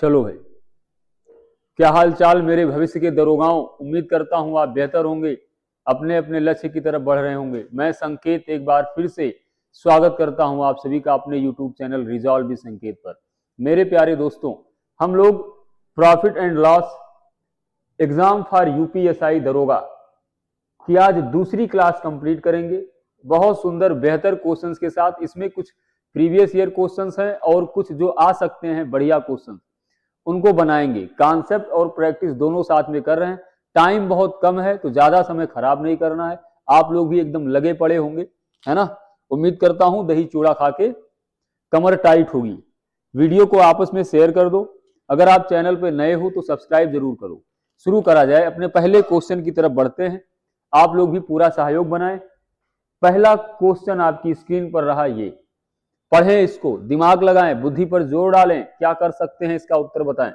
चलो भाई, क्या हाल चाल मेरे भविष्य के दरोगाओं। उम्मीद करता हूं आप बेहतर होंगे, अपने अपने लक्ष्य की तरफ बढ़ रहे होंगे। मैं संकेत एक बार फिर से स्वागत करता हूं आप सभी का अपने YouTube चैनल रिजॉल्व विद संकेत पर। मेरे प्यारे दोस्तों, हम लोग profit and loss exam for UPSI दरोगा की आज दूसरी क्लास कंप्लीट करेंगे, बहुत सुंदर बेहतर क्वेश्चंस के साथ। इसमें कुछ प्रीवियस ईयर क्वेश्चंस हैं और कुछ जो आ सकते हैं बढ़िया क्वेश्चन, उनको बनाएंगे। कॉन्सेप्ट और प्रैक्टिस दोनों साथ में कर रहे हैं। टाइम बहुत कम है तो ज्यादा समय खराब नहीं करना है। आप लोग भी एकदम लगे पड़े होंगे, है ना। उम्मीद करता हूं दही चूड़ा खा के कमर टाइट होगी। वीडियो को आपस में शेयर कर दो। अगर आप चैनल पे नए हो तो सब्सक्राइब जरूर करो। शुरू करा जाए, अपने पहले क्वेश्चन की तरफ बढ़ते हैं। आप लोग भी पूरा सहयोग बनाएं। पहला क्वेश्चन आपकी स्क्रीन पर रहा, ये पढ़ें, इसको दिमाग लगाएं, बुद्धि पर जोर डालें, क्या कर सकते हैं इसका उत्तर बताएं।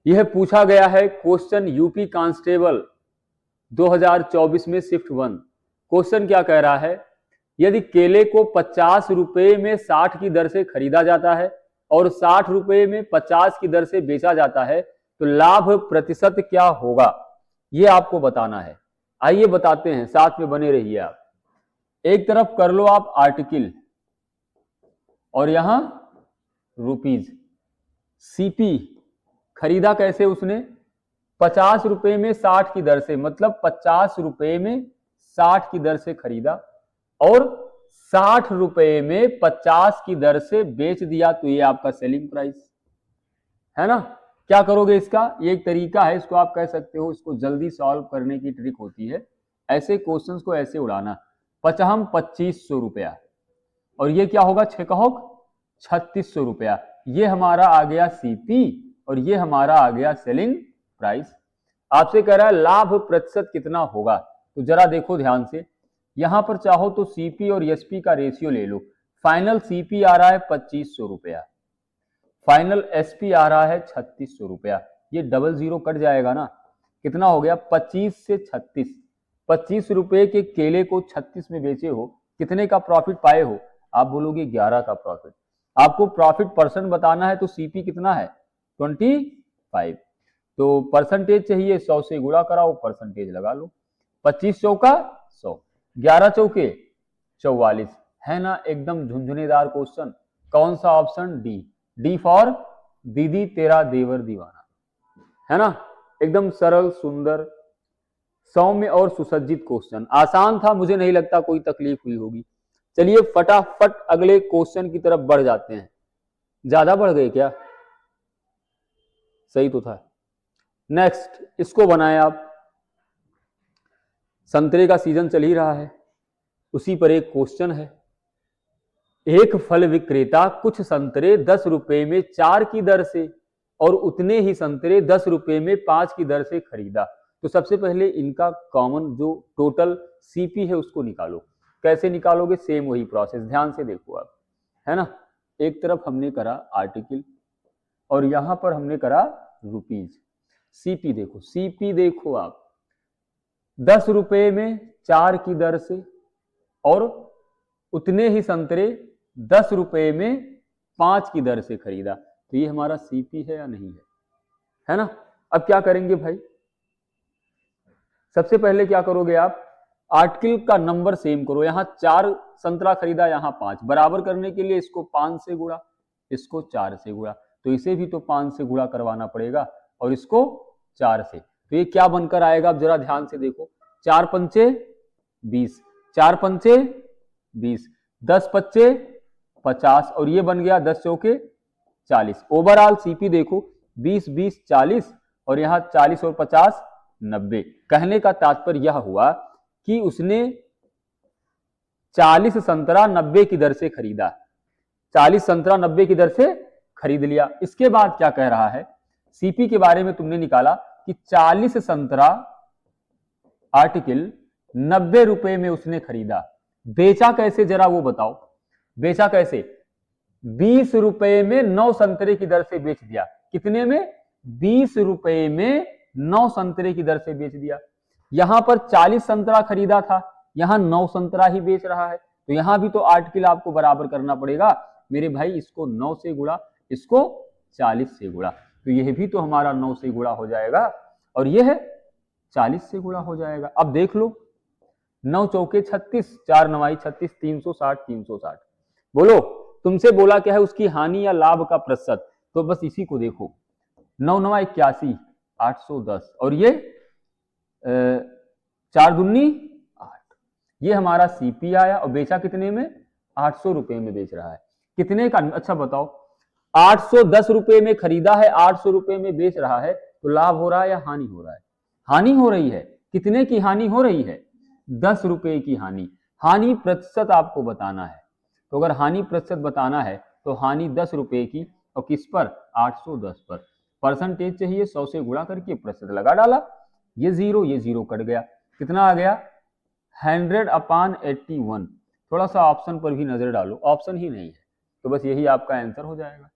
यह पूछा गया है क्वेश्चन यूपी कांस्टेबल 2024 में शिफ्ट 1। क्वेश्चन क्या कह रहा है, यदि केले को 50 रुपए में 60 की दर से खरीदा जाता है और 60 रुपए में 50 की दर से बेचा जाता है तो लाभ प्रतिशत क्या होगा, यह आपको बताना है। आइए बताते हैं, साथ में बने रहिए आप। एक तरफ कर लो आप आर्टिकल और यहां रुपीज। सीपी खरीदा कैसे उसने, 50 रुपए में 60 की दर से, मतलब 50 रुपए में 60 की दर से खरीदा और 60 रुपए में 50 की दर से बेच दिया, तो ये आपका सेलिंग प्राइस है ना। क्या करोगे इसका, ये एक तरीका है, इसको आप कह सकते हो, इसको जल्दी सॉल्व करने की ट्रिक होती है। ऐसे क्वेश्चंस को ऐसे उड़ाना। 2500 रुपया और ये क्या होगा, 6 का 3600 रुपया। ये हमारा आ गया सीपी और ये हमारा आ गया सेलिंग प्राइस। आपसे कह रहा है लाभ प्रतिशत कितना होगा, तो जरा देखो ध्यान से। यहां पर चाहो तो सीपी और एसपी का रेशियो ले लो। फाइनल सीपी आ रहा है 2500 रुपया, फाइनल एसपी आ रहा है 3600 रुपया। ये डबल जीरो कट जाएगा ना, कितना हो गया 25 से 36। 25 रुपए के केले को 36 में बेचे हो, कितने का प्रॉफिट पाए हो, आप बोलोगे 11 का प्रॉफिट। आपको प्रॉफिट परसेंट बताना है तो सीपी कितना है 25, तो परसेंटेज चाहिए, 100 से गुणा कराओ, परसेंटेज लगा लो। 25 चौका 100, 11 चौके 44, है ना। एकदम झुंझुनेदार क्वेश्चन। कौन सा ऑप्शन, डी। डी फॉर दीदी तेरा देवर दीवाना, है ना। एकदम सरल सुंदर सौम्य और सुसज्जित क्वेश्चन, आसान था, मुझे नहीं लगता कोई तकलीफ हुई होगी। चलिए फटाफट अगले क्वेश्चन की तरफ बढ़ जाते हैं। ज्यादा बढ़ गए क्या, सही तो था। नेक्स्ट इसको बनाए आप। संतरे का सीजन चल ही रहा है, उसी पर एक क्वेश्चन है। एक फल विक्रेता कुछ संतरे 10 रुपए में 4 की दर से और उतने ही संतरे 10 रुपए में 5 की दर से खरीदा। तो सबसे पहले इनका कॉमन जो टोटल सीपी है उसको निकालो। कैसे निकालोगे, सेम वही प्रोसेस, ध्यान से देखो आप, है ना। एक तरफ हमने करा आर्टिकल और यहां पर हमने करा रुपीज। सीपी देखो, सीपी देखो आप, 10 रुपए में 4 की दर से और उतने ही संतरे 10 रुपए में 5 की दर से खरीदा, तो ये हमारा सीपी है या नहीं है ना। अब क्या करेंगे भाई, सबसे पहले क्या करोगे आप, आर्टिकल का नंबर सेम करो। यहां 4 संतरा खरीदा, यहां 5, बराबर करने के लिए इसको 5 से गुणा, इसको 4 से गुणा, तो इसे भी तो 5 से गुणा करवाना पड़ेगा और इसको 4 से। तो ये क्या बनकर आएगा, अब जरा ध्यान से देखो। 4 पंचे 20, 4 पंचे 20, 10 पच्चे 50 और ये बन गया 10 चौके 40। ओवरऑल सीपी देखो 20 20 40 और यहां 40 और 50 90। कहने का तात्पर्य यह हुआ कि उसने 40 संतरा 90 की दर से खरीदा, 40 संतरा 90 की दर से खरीद लिया। इसके बाद क्या कह रहा है, सीपी के बारे में तुमने निकाला कि 40 संतरा आर्टिकल 90 रुपए में उसने खरीदा, बेचा कैसे जरा वो बताओ। बेचा कैसे, 20 रुपए में 9 संतरे की दर से बेच दिया। कितने में, 20 रुपए में 9 संतरे की दर से बेच दिया। यहां पर 40 संतरा खरीदा था, यहां 9 संतरा ही बेच रहा है, तो यहां भी तो आर्टिकल आपको बराबर करना पड़ेगा मेरे भाई। इसको 9 से गुणा, इसको 40 से गुणा, तो यह भी तो हमारा 9 से गुणा हो जाएगा और यह है 40 से गुणा हो जाएगा। अब देख लो 9 चौके 36, 4 9 36, 360 360। बोलो तुमसे बोला क्या है, उसकी हानि या लाभ का प्रतिशत, तो बस इसी को देखो 9 9 81, 810 और ये 4 दूनी 8, ये हमारा सीपी आया और बेचा कितने में, 800 रुपए में बेच रहा है। कितने का, अच्छा बताओ 810 रुपए में खरीदा है, 800 रुपए में बेच रहा है, तो लाभ हो रहा है या हानि हो रहा है? हानि हो रही है। कितने की हानि हो रही है? 10 रुपए की हानि। हानि प्रतिशत आपको बताना है, तो अगर हानि प्रतिशत बताना है तो हानि 10 रुपए की और किस पर, 810 पर। परसेंटेज चाहिए, 100 से गुणा करके प्रतिशत लगा डाला, ये जीरो कट गया, कितना आ गया 100/81। थोड़ा सा ऑप्शन पर भी नजर डालो, ऑप्शन ही नहीं है, तो बस यही आपका आंसर हो जाएगा,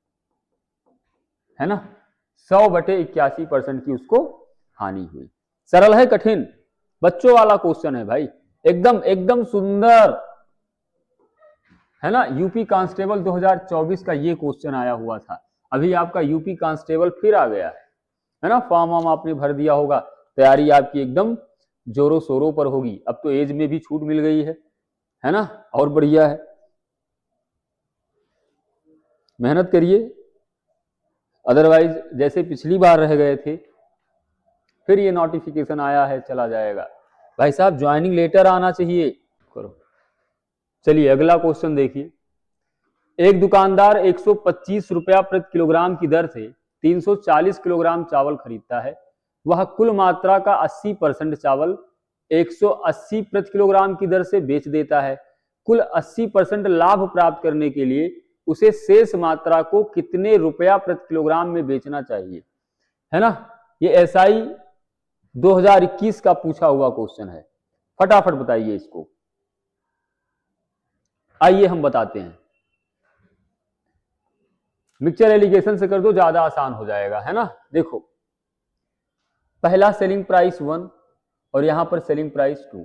है ना। 100/81% की उसको हानि हुई। सरल है कठिन? बच्चों वाला क्वेश्चन है भाई, एकदम एकदम सुंदर, है ना। यूपी कांस्टेबल 2024 का ये क्वेश्चन आया हुआ था, अभी आपका यूपी कांस्टेबल फिर आ गया है ना। फॉर्म वार्म आपने भर दिया होगा, तैयारी आपकी एकदम जोरों शोरों पर होगी। अब तो एज में भी छूट मिल गई है ना, और बढ़िया है, मेहनत करिए, अदरवाइज जैसे पिछली बार रह गए थे, फिर ये नोटिफिकेशन आया है चला जाएगा। भाई साहब ज्वाइनिंग लेटर आना चाहिए, करो। चलिए अगला क्वेश्चन देखिए। एक दुकानदार 125 रुपया प्रति किलोग्राम की दर से 340 किलोग्राम चावल खरीदता है। वह कुल मात्रा का 80% चावल 180 प्रति किलोग्राम की दर से बेच देता है। कुल 80% लाभ प्राप्त करने के लिए उसे शेष मात्रा को कितने रुपया प्रति किलोग्राम में बेचना चाहिए, है ना। ये एसआई 2021 का पूछा हुआ क्वेश्चन है, फटाफट बताइए इसको। आइए हम बताते हैं, मिक्सचर एलिगेशन से कर दो, ज्यादा आसान हो जाएगा, है ना। देखो पहला सेलिंग प्राइस 1 और यहां पर सेलिंग प्राइस 2।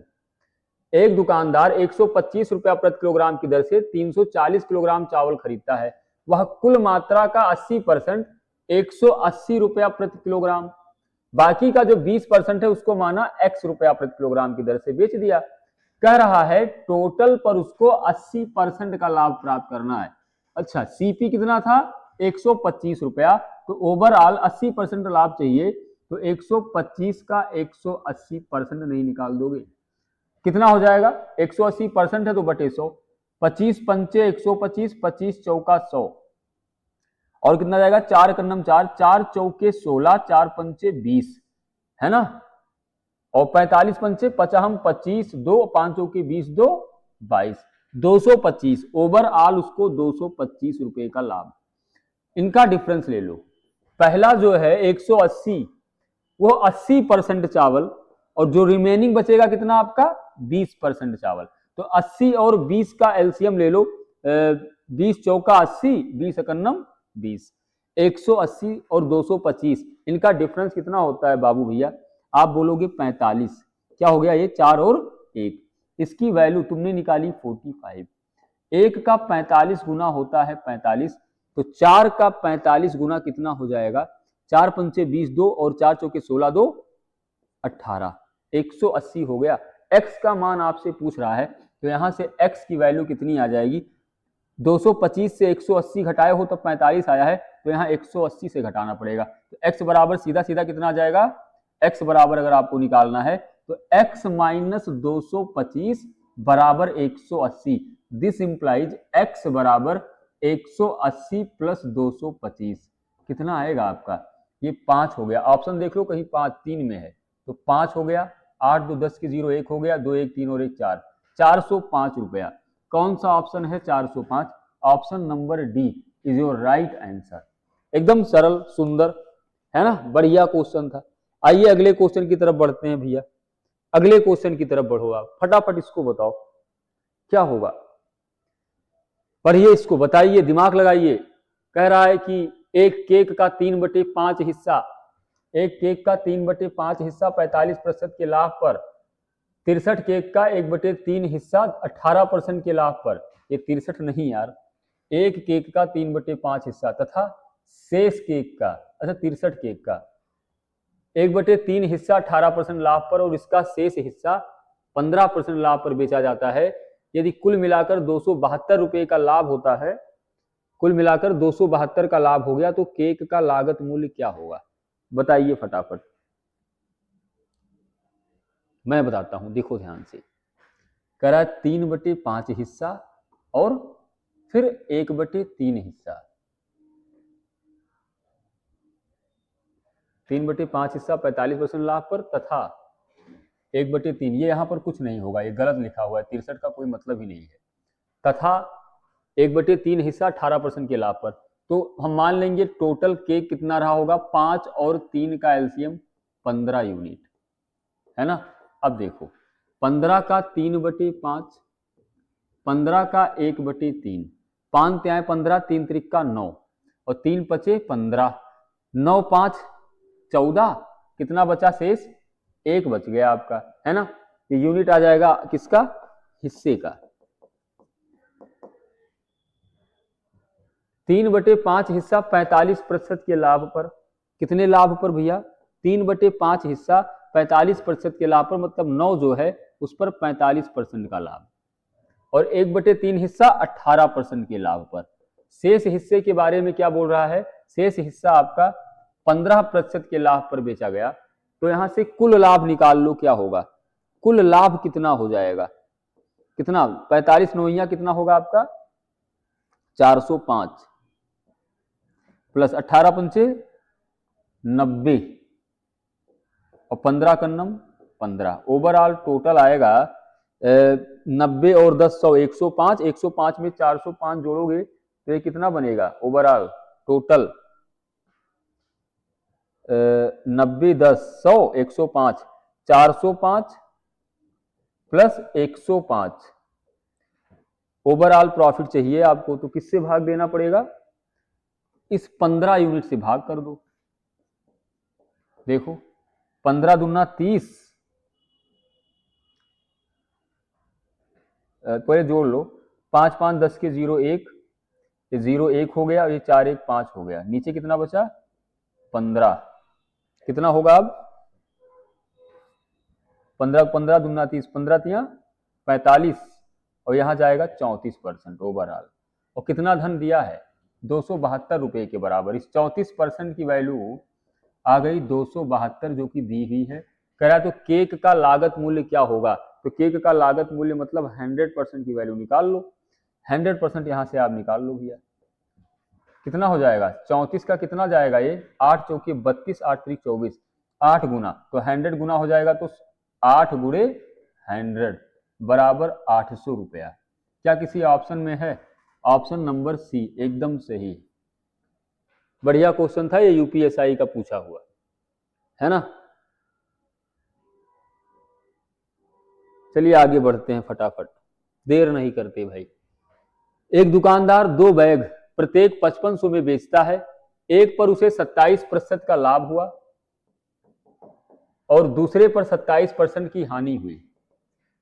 एक दुकानदार 125 रुपया प्रति किलोग्राम की दर से 340 किलोग्राम चावल खरीदता है। वह कुल मात्रा का 80% 180 रुपया प्रति किलोग्राम, बाकी का जो 20% है उसको माना x रुपया प्रति किलोग्राम की दर से बेच दिया। कह रहा है टोटल पर उसको 80% का लाभ प्राप्त करना है। अच्छा सीपी कितना था, 125 रुपया, तो ओवरऑल 80% लाभ चाहिए, तो 125 का 180% नहीं निकाल दोगे, कितना हो जाएगा, 180% है तो बटे 100, 25 पंचे 125, 25 चौका 100, और कितना जाएगा 4 कन्नम 4, 4 चौके 16, 4 पंचे 20, है ना, और 45 पंचे 50, 25, 2 5 चौके 20, 2 22, 225, ओवरऑल उसको 225 रुपए का लाभ। इनका डिफरेंस ले लो, पहला जो है 180, वो 80% चावल, और जो रिमेनिंग बचेगा कितना आपका 20% चावल, तो 80 और 20 का एलसीएम ले लो, 20 चौका 80, 20 एकन्नम 20, 180 और 225, इनका डिफरेंस कितना होता है बाबू भैया, आप बोलोगे 45, क्या हो गया ये 4 और 1, इसकी वैल्यू तुमने निकाली 45, 1 का 45 गुना होता है 45, तो 4 का 45 गुना कितना हो जाएगा, 4 पंचे 20, 2 और 4 चौके 16, 2 18, 180 हो गया। x का मान आपसे पूछ रहा है, तो यहां से x की वैल्यू कितनी आ जाएगी, 225 से 180 घटाए हो तो 45 आया है, तो यहाँ 180 से घटाना पड़ेगा, तो x बराबर सीधा सीधा कितना आ जाएगा, x बराबर अगर आपको निकालना है तो x माइनस 225 बराबर 180, दिस इंप्लाइज x बराबर 180 प्लस 225, कितना आएगा आपका, ये 5 हो गया, ऑप्शन देख लो कहीं 5 3 में है, तो 5 हो गया, 8 2 10 के 0 1 हो गया, 2 1 3 और 1 4, 405 रुपया। कौन सा ऑप्शन है 405, option number D is your right answer. एकदम सरल सुंदर, है ना, बढ़िया क्वेश्चन था। आइए अगले क्वेश्चन की तरफ बढ़ते हैं भैया, अगले क्वेश्चन की तरफ बढ़ो आप, फटाफट इसको बताओ क्या होगा, पढ़िए इसको, बताइए, दिमाग लगाइए। कह रहा है कि एक केक का 3/5 हिस्सा, एक केक का 3/5 हिस्सा 45% के लाभ पर, 63 केक का 1/3 हिस्सा 18% के लाभ पर, ये 63 नहीं यार, एक केक का 3/5 हिस्सा तथा शेष केक का, अच्छा 63 केक का 1/3 हिस्सा 18% लाभ पर और इसका शेष हिस्सा 15% लाभ पर बेचा जाता है। यदि कुल मिलाकर 272 रुपए का लाभ होता है, कुल मिलाकर 272 का लाभ हो गया, तो केक का लागत मूल्य क्या होगा? बताइए फटाफट। मैं बताता हूं, देखो ध्यान से। कह रहा है 3/5 हिस्सा और फिर 1/3 हिस्सा। 3/5 हिस्सा 45% लाभ पर तथा 1/3, ये यहां पर कुछ नहीं होगा, ये गलत लिखा हुआ है, 63 का कोई मतलब ही नहीं है, तथा 1/3 हिस्सा 18% के लाभ पर। तो हम मान लेंगे टोटल केक कितना रहा होगा, 5 और 3 का एलसीएम 15 यूनिट, है ना। अब देखो 15 का 3/5, 15 का 1/3, 5 त्याए 15, 3 त्रिक का 9 और 3 पचे 15, 9 5 14, कितना बचा शेष? 1 बच गया आपका, है ना। ये यूनिट आ जाएगा किसका? हिस्से का। 3/5 हिस्सा 45% के लाभ पर। कितने लाभ पर भैया? 3/5 हिस्सा 45% के लाभ पर, मतलब 9 जो है उस पर 45% का लाभ, और 1/3 हिस्सा 18% के लाभ पर। शेष हिस्से के बारे में क्या बोल रहा है? शेष हिस्सा आपका 15% के लाभ पर बेचा गया। तो यहां से कुल लाभ निकाल लो, क्या होगा? कुल लाभ कितना हो जाएगा? कितना? 45 नौइया कितना होगा आपका? 405 प्लस 18 पंचे 90 और 15 कन्नम 15। ओवरऑल टोटल आएगा 90 और 10 100, 105। 105 में 405 जोड़ोगे तो ये कितना बनेगा overall total? 90 10 100 105, 405 plus 105। Overall profit चाहिए आपको, तो किससे भाग देना पड़ेगा? इस 15 यूनिट से भाग कर दो। देखो 15 दूना 30, पहले जोड़ लो, 5 5 10 के 0 1, ये 0 1 हो गया, ये 4 1 5 हो गया, नीचे कितना बचा? 15। कितना होगा अब? 15 15 दूना 30, 15 तिया 45 और यहां जाएगा 34% ओवरऑल। और कितना धन दिया है? 272 रुपए के बराबर। इस 34% की वैल्यू आ गई 272 जो कि दी हुई है। कह रहा है तो केक का लागत मूल्य क्या होगा? तो केक का लागत मूल्य मतलब 100% की वैल्यू निकाल लो। 100% यहां से आप निकाल लो भैया। कितना हो जाएगा? 34 का कितना जाएगा? ये 8 चौके 32, 8 त्रिक 24, 8 गुना, तो 100 गुना हो जाएगा, तो 8 गुणे 100 बराबर 800 रुपया। क्या किसी ऑप्शन में है? ऑप्शन नंबर सी एकदम सही। बढ़िया क्वेश्चन था ये, यूपीएसआई का पूछा हुआ है ना। चलिए आगे बढ़ते हैं फटाफट, देर नहीं करते भाई। एक दुकानदार 2 बैग प्रत्येक 5500 में बेचता है। एक पर उसे 27% का लाभ हुआ और दूसरे पर 27% की हानि हुई।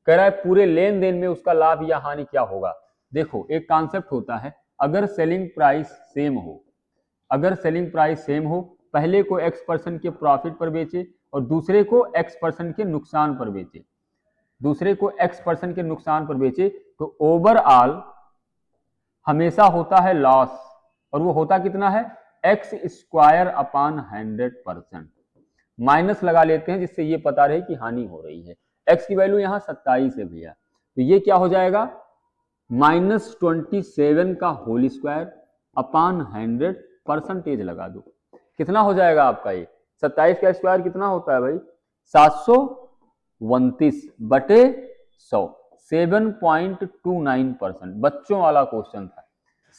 कह रहा है पूरे लेन देन में उसका लाभ या हानि क्या होगा? देखो एक कॉन्सेप्ट होता है, अगर सेलिंग प्राइस सेम हो, अगर सेलिंग प्राइस सेम हो, पहले को X% के प्रॉफिट पर बेचे और दूसरे को X% के नुकसान पर बेचे, दूसरे को X% के नुकसान पर बेचे, तो ओवरऑल हमेशा होता है लॉस, और वो होता कितना है? X square upon 100%। माइनस लगा लेते हैं जिससे ये पता रहे कि हानि हो रही है। X की वैल्यू यहां 27 है भैया, तो ये क्या हो जाएगा? -27 का होल स्क्वायर अपॉन 100 परसेंटेज लगा दो। कितना हो जाएगा आपका? ये 27 का स्क्वायर कितना होता है भाई? 729 बटे 100, 7.29%। बच्चों वाला क्वेश्चन था।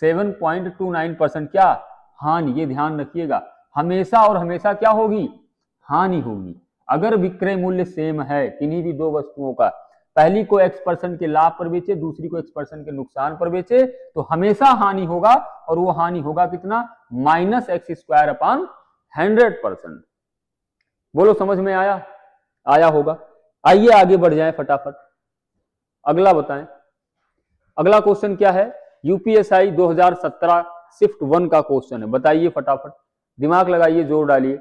7.29% क्या हानि? ये ध्यान रखिएगा, हमेशा और हमेशा क्या होगी? हानि होगी। अगर विक्रय मूल्य सेम है किन्हीं भी दो वस्तुओं का, पहली को X% के लाभ पर बेचे, दूसरी को X% के नुकसान पर बेचे, तो हमेशा हानि होगा, और वो हानि होगा कितना? -X square upon 100%। बोलो समझ में आया? आया होगा। आइए आगे बढ़ जाएं फटाफट, अगला बताएं। अगला क्वेश्चन क्या है? यूपीएसआई 2017 शिफ्ट 1 का क्वेश्चन है, बताइए फटाफट, दिमाग लगाइए, जोर डालिए।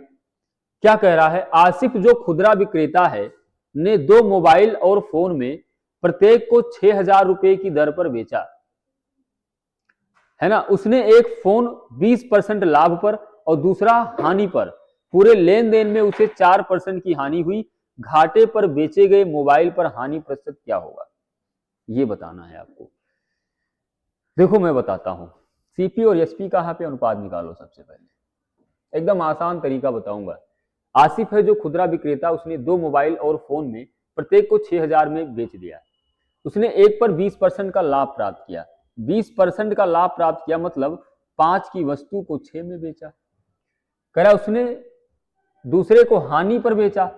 क्या कह रहा है? आसिफ जो खुदरा विक्रेता है ने 2 मोबाइल और फोन में प्रत्येक को 6,000 रुपए की दर पर बेचा, है ना। उसने एक फोन 20% लाभ पर और दूसरा हानि पर, पूरे लेन देन में उसे 4% की हानि हुई। घाटे पर बेचे गए मोबाइल पर हानि प्रतिशत क्या होगा, ये बताना है आपको। देखो मैं बताता हूं, सीपी और एसपी का यहाँ पे अनुपात निकालो। सबसे पहले एकदम आसान तरीका बताऊंगा। आसिफ है जो खुदरा विक्रेता, उसने 2 मोबाइल और फोन में प्रत्येक को 6,000 में बेच दिया। उसने एक पर 20% का लाभ प्राप्त किया। 20% का लाभ प्राप्त किया मतलब 5 की वस्तु को 6 में बेचा। कह रहा उसने दूसरे को हानि पर बेचा।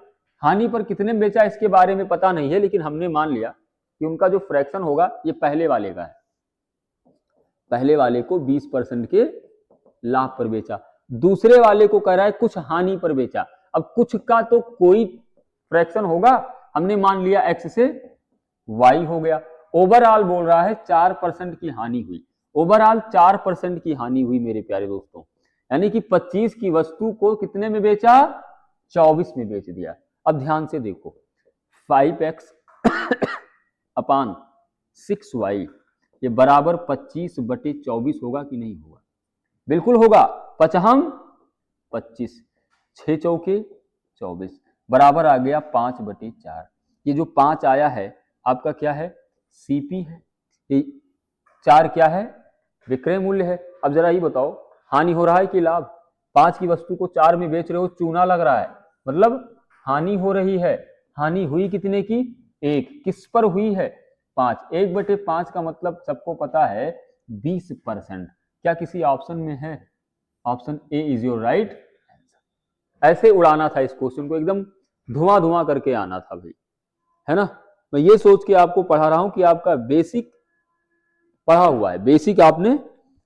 हानि पर कितने में बेचा इसके बारे में पता नहीं है, लेकिन हमने मान लिया कि उनका जो फ्रैक्शन होगा ये पहले वाले का है। पहले वाले को 20% के लाभ पर बेचा, दूसरे वाले को कह रहा है कुछ हानि पर बेचा। अब कुछ का तो कोई फ्रैक्शन होगा, हमने मान लिया x से y हो गया। ओवरऑल बोल रहा है 4% की हानि हुई। ओवरऑल 4% की हानि हुई मेरे प्यारे दोस्तों, यानी कि 25 की वस्तु को कितने में बेचा, 24 में बेच दिया। अब ध्यान से देखो, 5x अपान 6y ये बराबर 25/24 होगा कि नहीं होगा? बिल्कुल होगा। 5 25, 6 चौके 24 बराबर आ गया 5/4। ये जो 5 आया है आपका क्या है, सीपी है। ये 4 क्या है, विक्रय मूल्य है। अब जरा ये बताओ, हानि हो रहा है कि लाभ? 5 की वस्तु को 4 में बेच रहे हो, चूना लग रहा है, मतलब हानि हो रही है। हानि हुई कितने की, 1। किस पर हुई है, 5। 1/5 का मतलब सबको पता है 20%। क्या किसी ऑप्शन में है? Option A is your right answer. ऐसे उड़ाना था इस क्वेश्चन को, एकदम धुआं धुआं करके आना था भाई, है ना। मैं ये सोच के आपको पढ़ा रहा हूं कि आपका बेसिक पढ़ा हुआ है, बेसिक आपने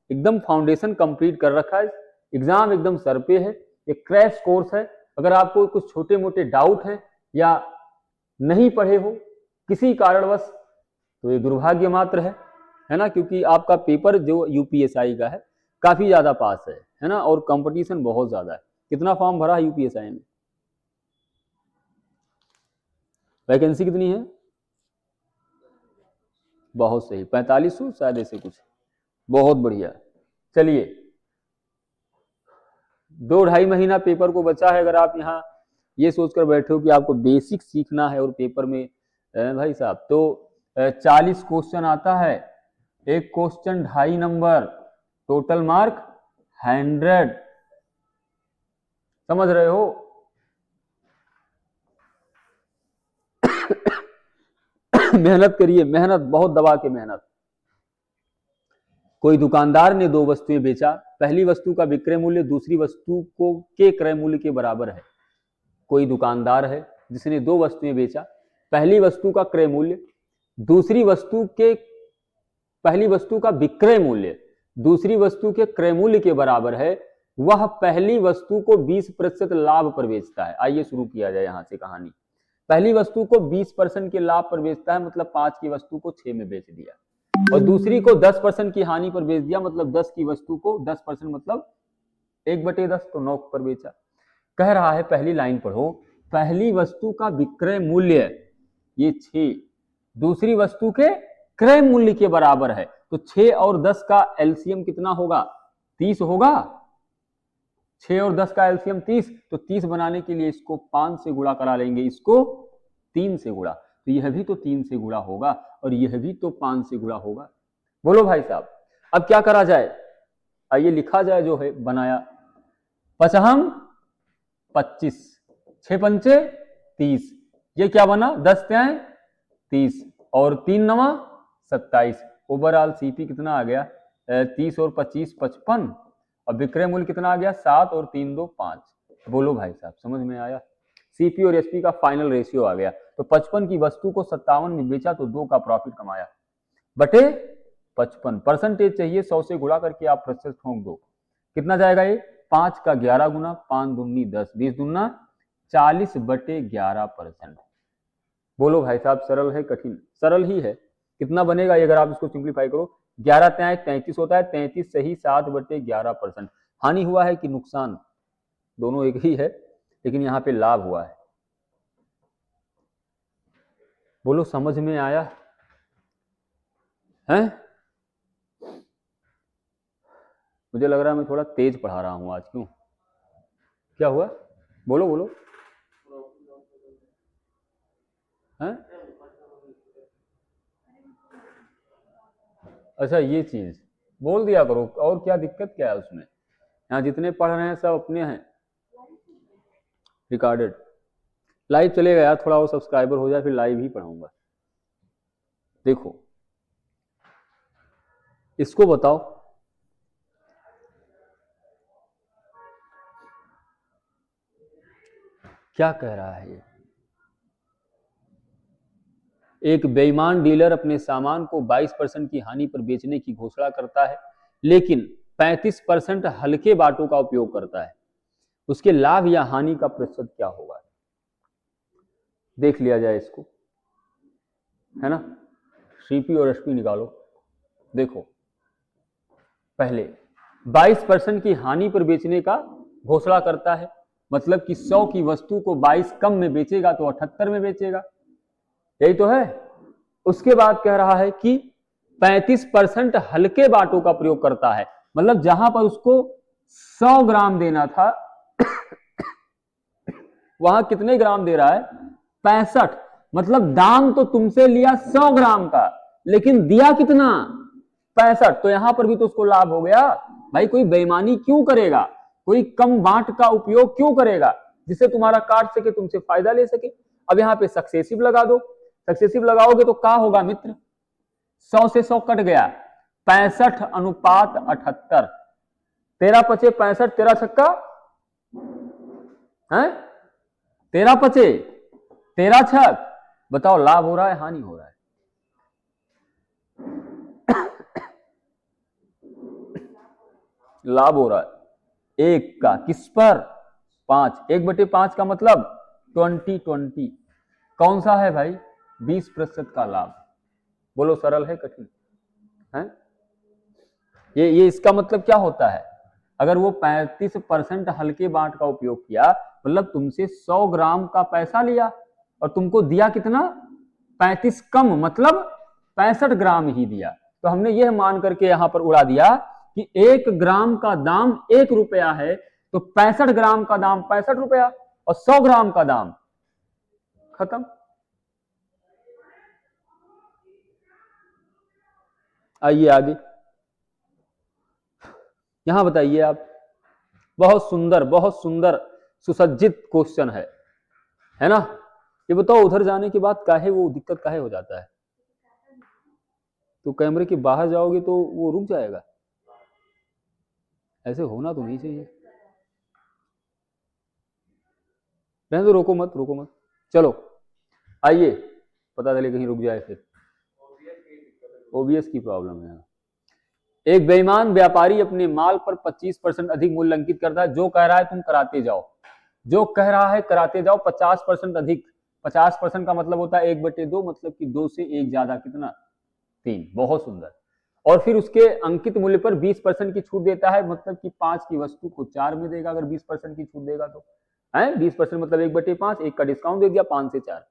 एकदम फाउंडेशन कंप्लीट कर रखा है। एग्जाम एकदम सर पे है, एक क्रैश कोर्स है। अगर आपको कुछ छोटे मोटे डाउट है या नहीं पढ़े हो किसी कारणवश, तो ये दुर्भाग्य मात्र है ना, क्योंकि आपका पेपर जो यूपीएसआई का है काफी ज्यादा पास है ना, और कंपटीशन बहुत ज्यादा है। कितना फॉर्म भरा है यूपीएसआई में? वैकेंसी कितनी है? बहुत सही, 4500 शायद ऐसे कुछ। बहुत बढ़िया। चलिए, 2-2.5 महीना पेपर को बचा है। अगर आप यहाँ ये सोचकर बैठे हो कि आपको बेसिक सीखना है और पेपर में भाई साहब, तो 40 क्वेश्चन आता है, एक क्वेश्चन 2.5 नंबर, टोटल मार्क 100। समझ रहे हो? मेहनत करिए, मेहनत बहुत दबा के मेहनत। कोई दुकानदार ने 2 वस्तुएं बेचा, पहली वस्तु का विक्रय मूल्य दूसरी वस्तु को के क्रय मूल्य के बराबर है। कोई दुकानदार है जिसने 2 वस्तुएं बेचा, पहली वस्तु का क्रय मूल्य दूसरी वस्तु के, पहली वस्तु का विक्रय मूल्य दूसरी वस्तु के क्रय मूल्य के बराबर है। वह पहली वस्तु को 20% लाभ पर बेचता है। आइए शुरू किया जाए यहां से कहानी। पहली वस्तु को 20% के लाभ पर बेचता है, मतलब 5 की वस्तु को 6 में बेच दिया, और दूसरी को 10% की हानि पर बेच दिया, मतलब 10 की वस्तु को 10% मतलब 1/10 तो 9 पर बेचा। कह रहा है, पहली लाइन पढ़ो, पहली वस्तु का विक्रय मूल्य ये 6 दूसरी वस्तु के क्रय मूल्य के बराबर है। तो 6 और 10 का एलसीएम कितना होगा, 30 होगा। 6 और 10 का एलसीएम 30, तो 30 बनाने के लिए इसको 5 से गुणा करा लेंगे, इसको 3 से गुणा, तो यह भी तो 3 से गुणा होगा और यह भी तो 5 से गुणा होगा। बोलो भाई साहब, अब क्या करा जाए? आइए लिखा जाए जो है बनाया। 5 25, 6 पंचे 30, ये क्या बना, 10 त्याएं 30 और 3 नवा 27। ओवरऑल सीपी कितना आ गया, 30 और 25 55, और विक्रय मूल्य कितना आ गया, 7 और 3 2 5। बोलो भाई साहब, समझ में आया? सीपी और एसपी का फाइनल रेशियो आ गया। तो 55 की वस्तु को 57 में बेचा तो 2 का प्रॉफिट कमाया, बटे 55 परसेंटेज चाहिए, 100 से गुणा करके आप प्रतिशत ठोक दो, कितना जाएगा ये, 5 का 11 गुना, 5 दूनी 10, 20 दूना 40/11%। बोलो भाई साहब, सरल है कठिन? सरल ही है। कितना बनेगा ये अगर आप इसको सिंप्लीफाई करो, 11 त्याय 33 होता है, 33 सही 7/11%। हानि हुआ है कि नुकसान? दोनों एक ही है, लेकिन यहाँ पे लाभ हुआ है। बोलो समझ में आया है? मुझे लग रहा है मैं थोड़ा तेज पढ़ा रहा हूं आज, क्यों, क्या हुआ? बोलो बोलो। है? अच्छा ये चीज बोल दिया करो, और क्या दिक्कत क्या है उसमें? यहाँ जितने पढ़ रहे हैं सब अपने हैं, रिकॉर्डेड। लाइव चलेगा यार, थोड़ा और सब्सक्राइबर हो जाए फिर लाइव ही पढ़ाऊंगा। देखो इसको बताओ, क्या कह रहा है ये? एक बेईमान डीलर अपने सामान को 22% की हानि पर बेचने की घोषणा करता है, लेकिन 35% हल्के बाटों का उपयोग करता है। उसके लाभ या हानि का प्रतिशत क्या होगा? देख लिया जाए इसको, है ना। सीपी और एसपी निकालो। देखो पहले 22% की हानि पर बेचने का घोषणा करता है, मतलब कि 100 की वस्तु को 22 कम में बेचेगा तो 78 में बेचेगा, यही तो है। उसके बाद कह रहा है कि 35% हल्के बाटों का प्रयोग करता है, मतलब जहां पर उसको 100 ग्राम देना था वहां कितने ग्राम दे रहा है? 65। मतलब दाम तो तुमसे लिया 100 ग्राम का, लेकिन दिया कितना? 65। तो यहां पर भी तो उसको लाभ हो गया। भाई कोई बेईमानी क्यों करेगा, कोई कम बांट का उपयोग क्यों करेगा जिससे तुम्हारा काट सके, तुमसे फायदा ले सके। अब यहाँ पे सक्सेसिव लगा दो, सक्सेसिव लगाओगे तो क्या होगा मित्र? 100 से 100 कट गया, 65:78। 13 पचे 65, 13 छक्का है, 13 पचे 13 छक। बताओ लाभ हो रहा है हानि हो रहा है? लाभ हो रहा है। एक का किस पर? 5। 1/5 का मतलब 20। कौन सा है भाई? 20% का लाभ। बोलो सरल है कठिन है? ये इसका मतलब क्या होता है? अगर वो 35% हल्के बाट का उपयोग किया, मतलब तुमसे 100 ग्राम का पैसा लिया और तुमको दिया कितना? 35 कम, मतलब 65 ग्राम ही दिया। तो हमने यह मान करके यहां पर उड़ा दिया कि 1 ग्राम का दाम 1 रुपया है, तो 65 ग्राम का दाम 65 रुपया और 100 ग्राम का दाम खत्म। आइए आगे, यहां बताइए आप। बहुत सुंदर सुसज्जित क्वेश्चन है ना। ये बताओ उधर जाने के बाद काहे वो दिक्कत काहे हो जाता है? तो कैमरे के बाहर जाओगे तो वो रुक जाएगा, ऐसे होना तो नहीं चाहिए। रहने दो, रोको मत रोको मत, चलो आइए, पता चले कहीं रुक जाए फिर। ओबीएस की प्रॉब्लम है। एक बेईमान व्यापारी अपने माल पर 25% अधिक मूल्य अंकित करता है। जो कह रहा है तुम कराते जाओ, जो कह रहा है कराते जाओ। 50% अधिक, 50% का मतलब होता है 1/2, मतलब कि 2 से 1 ज्यादा कितना? 3। बहुत सुंदर। और फिर उसके अंकित मूल्य पर 20% की छूट देता है, मतलब कि 5 की वस्तु को 4 में देगा अगर 20% की छूट देगा तो है। 20% मतलब 1/5, 1 का डिस्काउंट दे दिया, 5 से 4।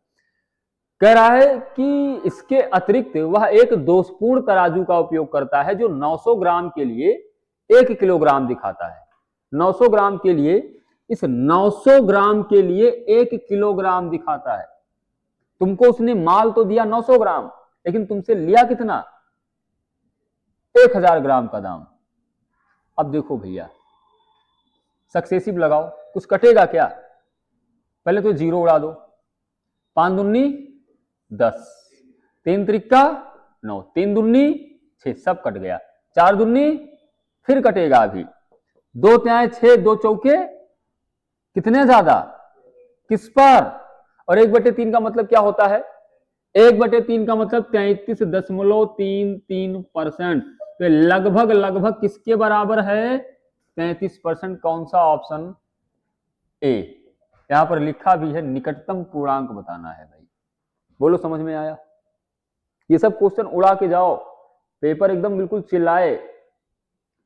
कह रहा है कि इसके अतिरिक्त वह एक दोषपूर्ण तराजू का उपयोग करता है जो 900 ग्राम के लिए 1 किलोग्राम दिखाता है। 900 ग्राम के लिए, इस 900 ग्राम के लिए 1 किलोग्राम दिखाता है। तुमको उसने माल तो दिया 900 ग्राम, लेकिन तुमसे लिया कितना? 1000 ग्राम का दाम। अब देखो भैया, सक्सेसिव लगाओ, कुछ कटेगा क्या? पहले तो 0 उड़ा दो। 5 दूनी 10, 3 त्रिका 9, 3 दूनी 6, सब कट गया। 4 दूनी फिर कटेगा अभी, 2 त्याय 6, 2 चौके कितने ज्यादा? किस पर? और 1/3 का मतलब क्या होता है? 1/3 का मतलब 33.33%। तो लगभग लगभग किसके बराबर है? 33%। कौन सा ऑप्शन? ए। यहां पर लिखा भी है निकटतम पूर्णांक बताना है भाई। बोलो समझ में आया? ये सब क्वेश्चन उड़ा के जाओ, पेपर एकदम बिल्कुल चिल्लाए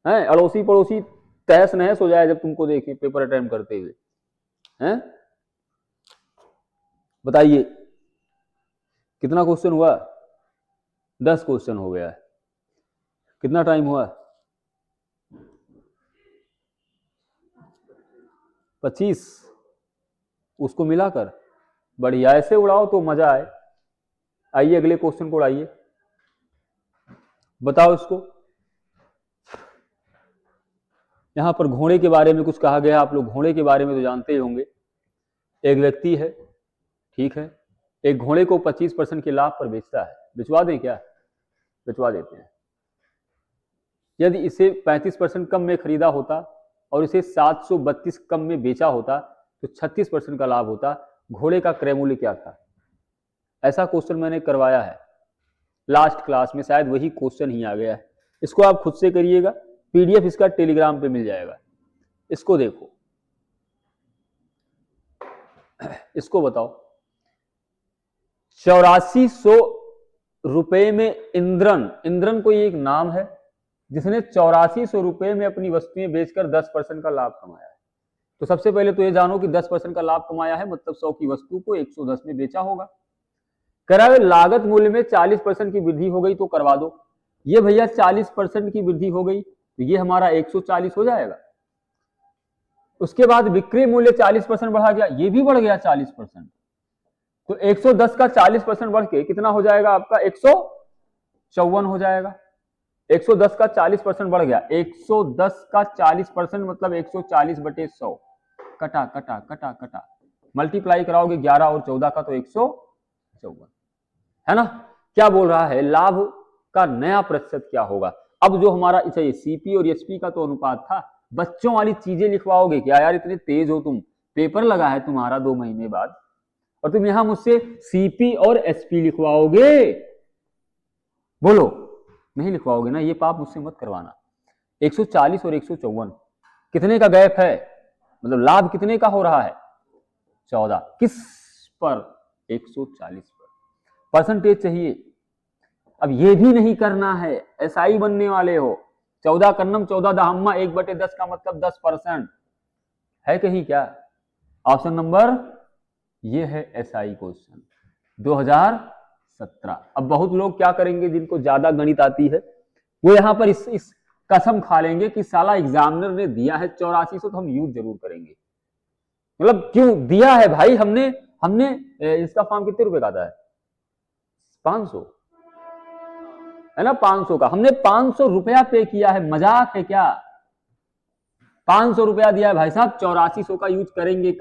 हैं, अड़ोसी पड़ोसी तहस नहस हो जाए जब तुमको देखे पेपर अटेम्प्ट करते हुए हैं। बताइए कितना क्वेश्चन हुआ? 10 क्वेश्चन हो गया है। कितना टाइम हुआ? 25। उसको मिलाकर बढ़िया ऐसे उड़ाओ तो मजा आए। आइए अगले क्वेश्चन को उड़ाइए, बताओ इसको। यहां पर घोड़े के बारे में कुछ कहा गया, आप लोग घोड़े के बारे में तो जानते ही होंगे। एक व्यक्ति है, ठीक है, एक घोड़े को 25% के लाभ पर बेचता है। बेचवा दें क्या? बेचवा देते हैं। यदि इसे 35% कम में खरीदा होता और इसे 732 कम में बेचा होता तो 36% का लाभ होता। घोड़े का क्रय मूल्य क्या था? ऐसा क्वेश्चन मैंने करवाया है लास्ट क्लास में, शायद वही क्वेश्चन ही आ गया है। इसको आप खुद से करिएगा, पीडीएफ इसका टेलीग्राम पे मिल जाएगा। इसको देखो, इसको बताओ। 8400 रुपए में इंद्रन कोई एक नाम है जिसने 8400 रुपए में अपनी वस्तुएं बेचकर 10% का लाभ कमाया है। तो सबसे पहले तो ये जानो कि 10% का लाभ कमाया है मतलब 100 की वस्तु को 110 में बेचा होगा। कह रहा है लागत मूल्य में 40% की वृद्धि हो गई तो करवा दो। ये भैया 40% की वृद्धि हो गई तो ये हमारा 140 हो जाएगा। उसके बाद विक्रय मूल्य 40% बढ़ा गया, ये भी बढ़ गया 40%, तो 110 का 40% बढ़ के कितना हो जाएगा आपका? 154 हो जाएगा। 110 का 40% बढ़ गया, 110 का 40% मतलब 140/100 कटा कटा कटा कटा, मल्टीप्लाई कराओगे 11 और 14 का तो 154 है ना। क्या बोल रहा है? लाभ का नया प्रतिशत क्या होगा? अब जो हमारा चाहिए सीपी और एचपी का तो अनुपात था, बच्चों वाली चीजें लिखवाओगे क्या यार? इतने तेज हो तुम, पेपर लगा है तुम्हारा 2 महीने बाद और तुम यहां मुझसे सीपी और एचपी लिखवाओगे? बोलो, नहीं लिखवाओगे ना? ये पाप मुझसे मत करवाना। 140 और 154 कितने का गैप है? मतलब लाभ कितने का हो रहा है? 14। किस पर? 140 पर। परसेंटेज चाहिए। अब ये भी नहीं करना है, एसआई बनने वाले हो। 14 कन्नम 14 दहम्मा 1/10 का मतलब 10% है कहीं क्या? ऑप्शन नंबर ये है एसआई क्वेश्चन 2017। अब बहुत लोग क्या करेंगे, जिनको ज्यादा गणित आती है वो यहां पर इस कसम खा लेंगे कि साला एग्जामिनर ने दिया है 8400 तो हम यूज जरूर करेंगे। मतलब क्यों दिया है भाई? हमने इसका फॉर्म कितने रुपए का आता है? 500 है ना, 500 का। हमने 500 रुपया पे किया है, मजाक है क्या? 500 रुपया दिया है भाई साहब, 8400 का यूज करेंगे।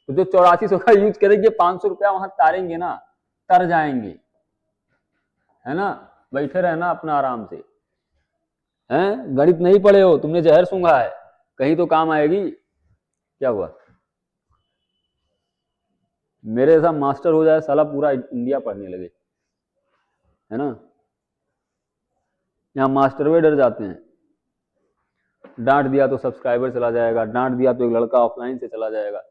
तो जो 8400 का यूज करेंगे 500 रुपया वहां तारेंगे ना, तर जाएंगे, है ना। बैठे रहना अपना आराम से, हैं? गणित नहीं पढ़े हो, तुमने जहर सूंघा है, कहीं तो काम आएगी। क्या हुआ? मेरे जैसा मास्टर हो जाए साला, पूरा इंडिया पढ़ने लगे, है ना। यहाँ मास्टर वे डर जाते हैं, डांट दिया तो सब्सक्राइबर चला जाएगा, डांट दिया तो एक लड़का ऑफलाइन से चला जाएगा।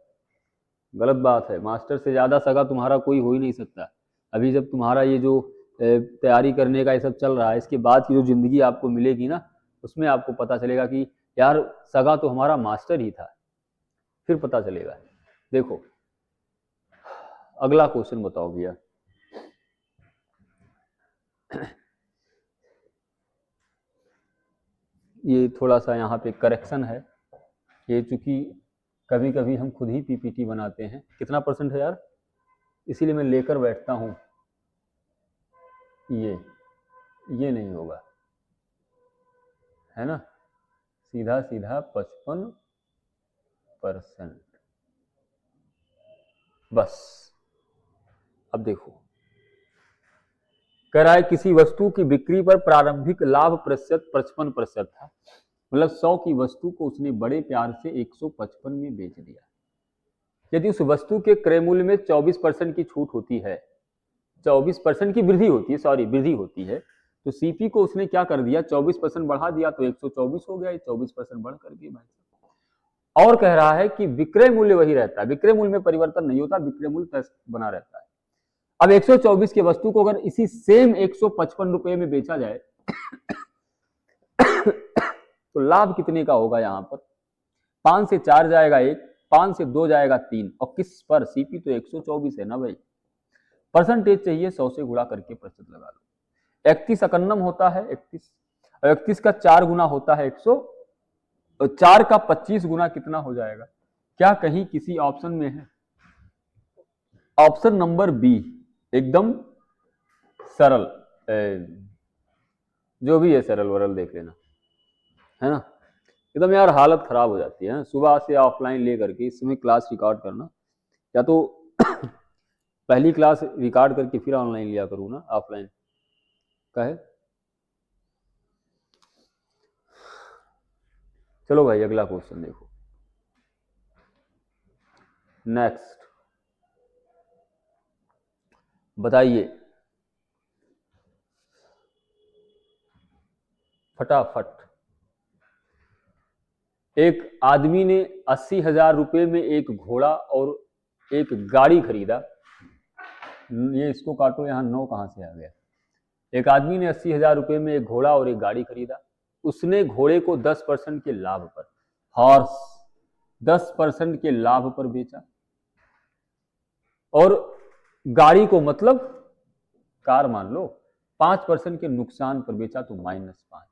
गलत बात है। मास्टर से ज्यादा सगा तुम्हारा कोई हो ही नहीं सकता। अभी जब तुम्हारा ये जो तैयारी करने का ये सब चल रहा है, इसके बाद की जो जिंदगी आपको मिलेगी ना, उसमें आपको पता चलेगा कि यार सगा तो हमारा मास्टर ही था, फिर पता चलेगा। देखो अगला क्वेश्चन बताओ भैया। ये थोड़ा सा यहाँ पे करेक्शन है, ये चूंकि कभी कभी हम खुद ही पीपीटी बनाते हैं। कितना % है यार? इसीलिए मैं लेकर बैठता हूँ। ये नहीं होगा, है ना। सीधा 55%। बस अब देखो, कह रहा है किसी वस्तु की बिक्री पर प्रारंभिक लाभ प्रतिशत 55% था, मतलब 100 की वस्तु को उसने बड़े प्यार से 155 में बेच दिया। यदि उस वस्तु के क्रय मूल्य में 24% की छूट होती है, 24% की वृद्धि होती है, तो सीपी को उसने क्या कर दिया? 24% बढ़ा दिया तो 124 हो गया। 24% बढ़ करके भाई। और कह रहा है कि विक्रय मूल्य वही रहता है, विक्रय मूल्य में परिवर्तन नहीं होता, विक्रय मूल्य तय बना रहता है। अब 124 की वस्तु को अगर इसी सेम 155 रुपए में बेचा जाए तो लाभ कितने का होगा यहाँ पर? 5 से 4 जाएगा 1, 5 से 2 जाएगा 3, और किस पर? सीपी तो 124 है ना भाई। परसेंटेज चाहिए, 100 से गुणा करके प्रतिशत लगा लो। 31 अकन्नम होता है 31, 31 का 4 गुना होता है 100, और 4 का 25 गुना कितना हो जाएगा? क्या कहीं किसी ऑप्शन में है? ऑप्शन नंबर बी एकदम सरल, जो भी है सरल वरल देख लेना, है ना। एकदम यार हालत खराब हो जाती है सुबह से ऑफलाइन ले करके, इस समय क्लास रिकॉर्ड करना, या तो पहली क्लास रिकॉर्ड करके फिर ऑनलाइन लिया करूँ ना, ऑफलाइन का है। चलो भाई अगला क्वेश्चन देखो। नेक्स्ट बताइए फटाफट। एक आदमी ने 80,000 रुपए में एक घोड़ा और एक गाड़ी खरीदा। ये इसको काटो, यहां 9 कहां से आ गया? एक आदमी ने 80,000 रुपए में एक घोड़ा और एक गाड़ी खरीदा। उसने घोड़े को 10% के लाभ पर, हॉर्स 10% के लाभ पर बेचा, और गाड़ी को मतलब कार मान लो 5% के नुकसान पर बेचा, तो -5।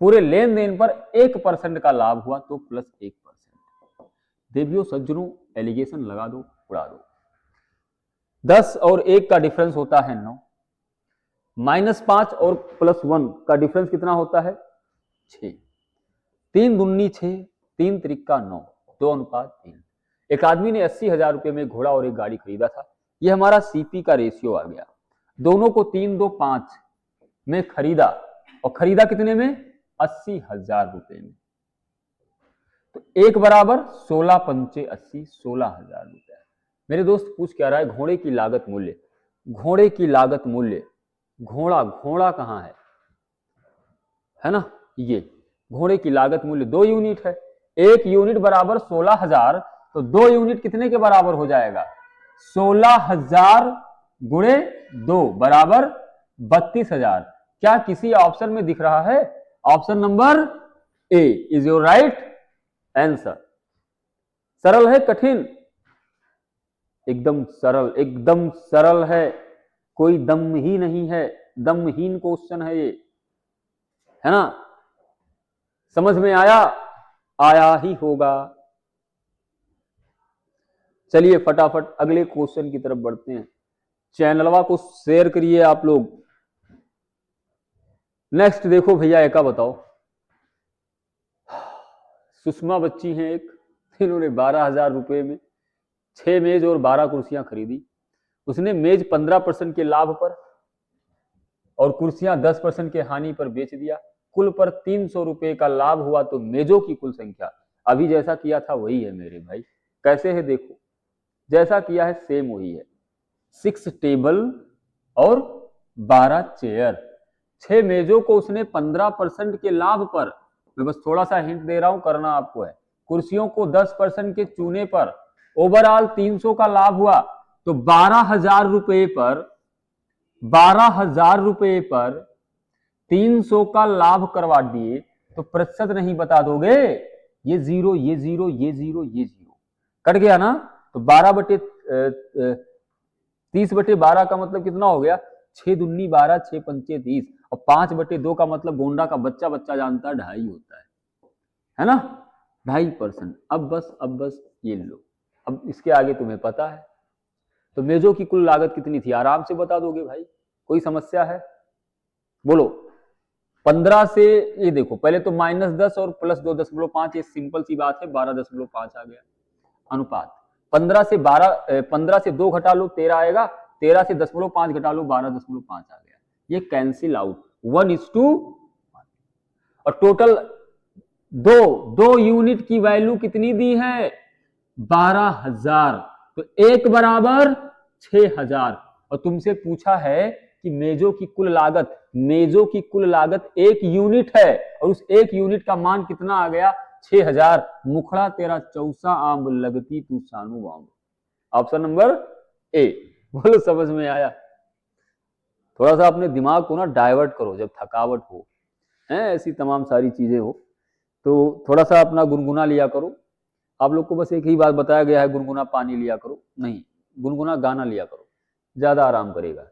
पूरे लेन देन पर 1% का लाभ हुआ तो +1%। देवियों सज्जनों एलिगेशन लगा दो, उड़ा दो। 10 और 1 का डिफरेंस होता है 9, -5 और +1 का डिफरेंस कितना होता है? 6। 3 दूनी 6, 3 त्रिका 9, 2:3। एक आदमी ने 80,000 रुपए में घोड़ा और एक गाड़ी खरीदा था। यह हमारा सीपी का रेशियो आ गया। दोनों को 3, 2, 5 में खरीदा, और खरीदा कितने में? 80,000 रुपए में। तो 1 बराबर 16 पंचे 80, 16,000 रुपए। मेरे दोस्त पूछ क्या रहा है? घोड़े की लागत मूल्य, घोड़े की लागत मूल्य। घोड़ा, घोड़ा कहां है ना? ये घोड़े की लागत मूल्य 2 यूनिट है। 1 यूनिट बराबर 16,000, तो 2 यूनिट कितने के बराबर हो जाएगा? 16,000 गुणे 2 बराबर 32,000। क्या किसी ऑप्शन में दिख रहा है? Option number A is your right answer. सरल है कठिन? एकदम सरल, एकदम सरल है, कोई दम ही नहीं है, दमहीन क्वेश्चन है ये, है ना। समझ में आया? आया ही होगा। चलिए फटाफट अगले क्वेश्चन की तरफ बढ़ते हैं। चैनलवा को शेयर करिए आप लोग। नेक्स्ट देखो भैया, एक बताओ। सुषमा बच्ची हैं एक, इन्होंने 12,000 रुपए में 6 मेज और 12 कुर्सियां खरीदी। उसने मेज 15% के लाभ पर और कुर्सियां 10% के हानि पर बेच दिया। कुल पर 300 रुपए का लाभ हुआ, तो मेजों की कुल संख्या, अभी जैसा किया था वही है मेरे भाई। कैसे है देखो, जैसा किया है सेम वही है। 6 टेबल और 12 चेयर, 6 मेजों को उसने 15% के लाभ पर, मैं बस थोड़ा सा हिंट दे रहा हूं, करना आपको है। कुर्सियों को 10% के चूने पर ओवरऑल 300 का लाभ हुआ, तो 12,000 रुपए पर 12,000 रुपए पर 300 का लाभ करवा दिए, तो प्रतिशत नहीं बता दोगे? ये 0, ये 0, ये 0, ये 0 कट गया ना। तो 30/12 का मतलब कितना हो गया? 6 दूनी 12, 6 पंचे 30, और 5/2 का मतलब गोंडा का बच्चा बच्चा जानता है 2.5 होता है ना, 2.5%। अब बस ये लो, अब इसके आगे तुम्हें पता है। तो मेजों की कुल लागत कितनी थी? आराम से बता दोगे भाई, कोई समस्या है? बोलो। 15 से, ये देखो पहले तो -10 और +2.5, ये सिंपल सी बात है, 12.5 आ गया अनुपात। 15 से 2 घटा लो 13 आएगा, 13 से 0.5 घटा लो 12.5 आ गया। ये कैंसिल आउट, 1:1। और टोटल दो यूनिट की वैल्यू कितनी दी है? 12,000, तो 1 बराबर 6,000। और तुमसे पूछा है कि मेजों की कुल लागत, मेजों की कुल लागत 1 यूनिट है, और उस 1 यूनिट का मान कितना आ गया? 6,000। मुखड़ा तेरा चौसा आंब लगती तू सानू आंब। Option number A. बोलो समझ में आया? थोड़ा सा अपने दिमाग को ना डाइवर्ट करो जब थकावट हो, है ऐसी तमाम सारी चीजें हो तो थोड़ा सा अपना गुनगुना लिया करो। आप लोग को बस एक ही बात बताया गया है, गुनगुना पानी लिया करो, नहीं, गुनगुना गाना लिया करो, ज्यादा आराम करेगा,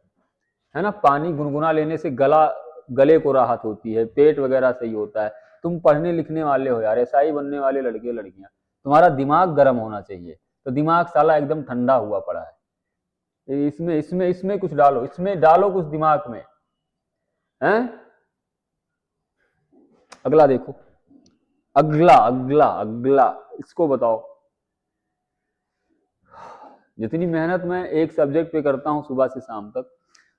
है ना। पानी गुनगुना लेने से गले को राहत होती है, पेट वगैरह सही होता है। तुम पढ़ने लिखने वाले हो यार, एसआई बनने वाले लड़के लड़कियां, तुम्हारा दिमाग गर्म होना चाहिए, तो दिमाग साला एकदम ठंडा हुआ पड़ा है। इसमें इसमें इसमें कुछ डालो, इसमें डालो कुछ दिमाग में, हैं। अगला देखो, अगला अगला अगला इसको बताओ। जितनी मेहनत मैं एक सब्जेक्ट पे करता हूं सुबह से शाम तक,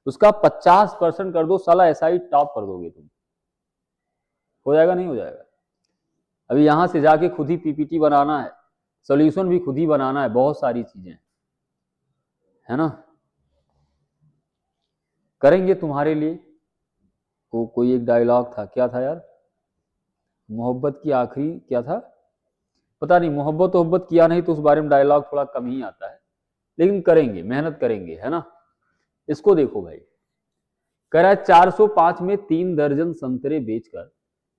उसका 50% कर दो साला, एसआई टॉप कर दोगे तुम। हो जाएगा नहीं हो जाएगा? अभी यहां से जाके खुद ही पीपीटी बनाना है, सॉल्यूशन भी खुद ही बनाना है, बहुत सारी चीजें, है ना, करेंगे तुम्हारे लिए। कोई एक डायलॉग था, क्या था यार, मोहब्बत की आखिरी क्या था, पता नहीं, मोहब्बत किया नहीं तो उस बारे में डायलॉग थोड़ा कम ही आता है, लेकिन करेंगे, मेहनत करेंगे, है ना। इसको देखो भाई, कह रहा है 405 में 3 दर्जन संतरे बेचकर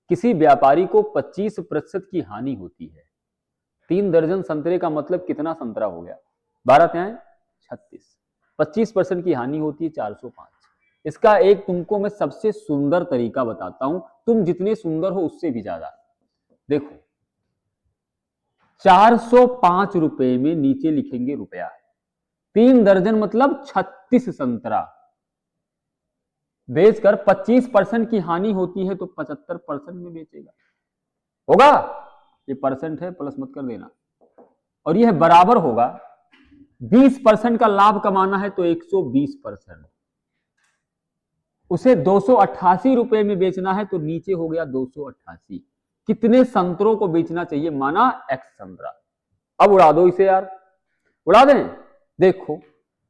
किसी व्यापारी को 25% की हानि होती है। 3 दर्जन संतरे का मतलब कितना संतरा हो गया, 12 त्याएं 36, 25% की हानि होती है 405। इसका एक तुमको मैं सबसे सुंदर तरीका बताता हूं, तुम जितने सुंदर हो उससे भी ज्यादा। देखो 405 रुपए में नीचे लिखेंगे रुपया, 3 दर्जन मतलब 36 संतरा बेचकर 25% की हानि होती है, तो 75% में बेचेगा, होगा। ये परसेंट है, प्लस मत कर देना, और यह बराबर होगा 20% का लाभ कमाना है तो 120%, उसे 288 रुपए में बेचना है तो नीचे हो गया 288। कितने संतरों को बेचना चाहिए, माना एक्स संतरा। अब उड़ा दो इसे यार, उड़ा दें। देखो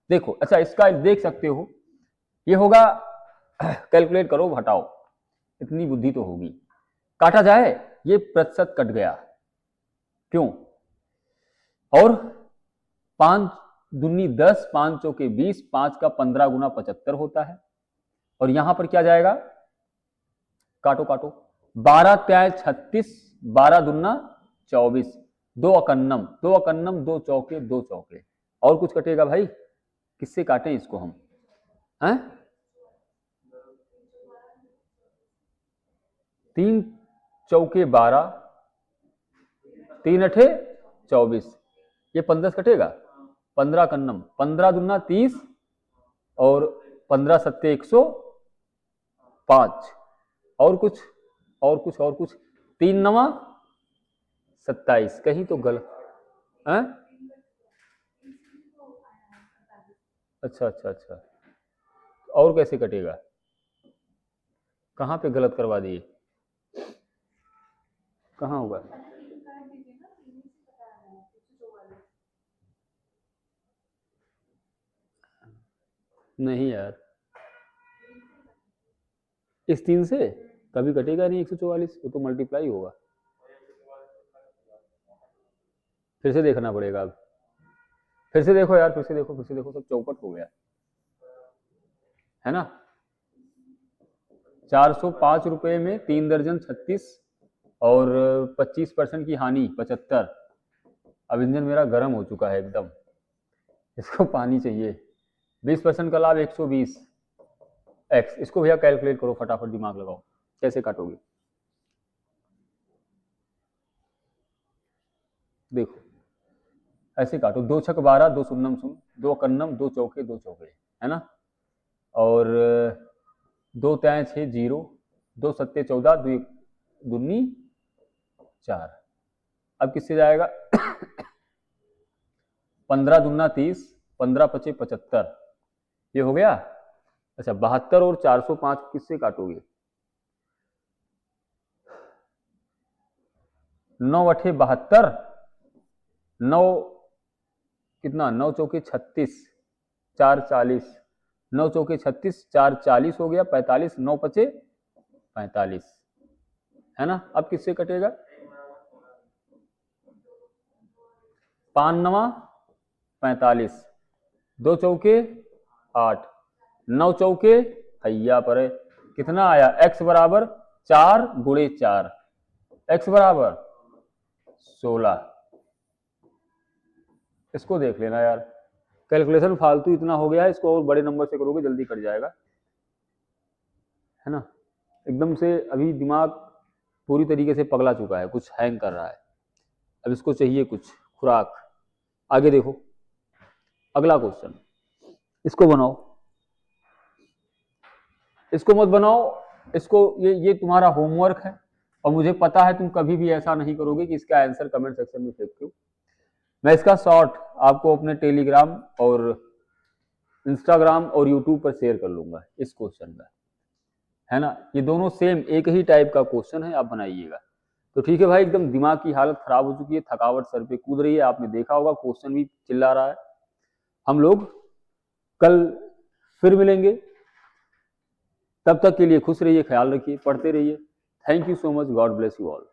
देखो, अच्छा इसका देख सकते हो, ये होगा, कैलकुलेट करो, हटाओ, इतनी बुद्धि तो होगी, काटा जाए, ये प्रतिशत कट गया, क्यों, और 5 दूनी 10, 5 चौके 20, 5 का 15 गुना 75 होता है, और यहां पर क्या जाएगा, काटो काटो, 12 त्याय 36, 12 दूना 24, 2 अकन्नम 2 अकन्नम, 2 चौके 2 चौके, और कुछ कटेगा भाई, किससे काटें इसको हम, हैं, 3 चौके 12, 3 अठे 24, ये 15 कटेगा, 15 कन्नम, 15 दूना 30, और 15 सत्ते 105, और कुछ और कुछ और कुछ, 3 नवा 27, कहीं तो गलत है। अच्छा अच्छा अच्छा, और कैसे कटेगा, कहां पे गलत करवा दिए, कहां होगा, नहीं यार, इस 3 से कभी कटेगा नहीं 144, वो तो मल्टीप्लाई होगा, फिर से देखना पड़ेगा। अब फिर से देखो यार, फिर से देखो, फिर से देखो, सब चौपट हो गया, है ना। 405 रुपए में 3 दर्जन 36, और 25% की हानि 75। अब इंजन मेरा गर्म हो चुका है एकदम, इसको पानी चाहिए। 20% का लाभ 120 एक्स, इसको भैया कैलकुलेट करो, फटाफट दिमाग लगाओ, कैसे काटोगे, देखो ऐसे काटो, 2 छक 12, 2 शून्यम शून्य, 2 कन्नम, 2 चौके 2 चौके, है ना, और 2 त्याय 6 0, 2 सत्ते 14, 2 दूनी 4। अब किससे जाएगा, 15 दूना 30, 15 पचे 75, ये हो गया। अच्छा 72 और 405 किससे काटोगे, 9 अठे 72, 9 कितना, 9 चौके 36, 4 40, 9 चौके 36, 4 40 हो गया 45, 9 पचे 45, है ना। अब किससे कटेगा, 5 नवा 45, 2 चौके 8, 9 चौके हैया पर है। कितना आया, x बराबर 4 गुणे 4, x बराबर 16। इसको देख लेना यार, कैलकुलेशन फालतू इतना हो गया है, इसको और बड़े नंबर से करोगे जल्दी कट जाएगा, है ना। एकदम से अभी दिमाग पूरी तरीके से पगला चुका है, कुछ हैंग कर रहा है, अब इसको चाहिए कुछ खुराक। आगे देखो अगला क्वेश्चन, इसको बनाओ, इसको मत बनाओ, इसको ये तुम्हारा होमवर्क है, और मुझे पता है तुम कभी भी ऐसा नहीं करोगे कि इसका आंसर कमेंट सेक्शन में फेंक दो। मैं इसका शॉर्ट आपको अपने टेलीग्राम और इंस्टाग्राम और यूट्यूब पर शेयर कर लूंगा इस क्वेश्चन का, है ना। ये दोनों सेम एक ही टाइप का क्वेश्चन है, आप बनाइएगा। तो ठीक है भाई, एकदम दिमाग की हालत खराब हो चुकी है, थकावट सर पे कूद रही है, आपने देखा होगा क्वेश्चन भी चिल्ला रहा है। हम लोग कल फिर मिलेंगे, तब तक के लिए खुश रहिए, ख्याल रखिए, पढ़ते रहिए। Thank you so much, God bless you all.